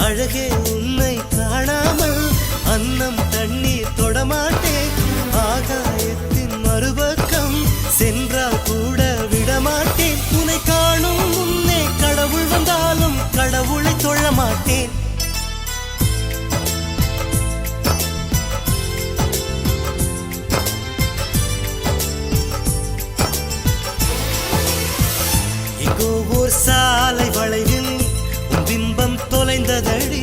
அழகே உன்னை காணாமல் அன்னம் தண்ணீர் தொடமாட்டேன். ஆகாயத்தின் மறுபக்கம் சென்றால் கூட விடமாட்டேன். உன்னை காணும் முன்னே கடவுள் வந்தாலும் கடவுளை தொழ மாட்டேன். எங்கோ ஓர் சாலை வளைவில் உன் பிம்பம் தொலைந்ததடி.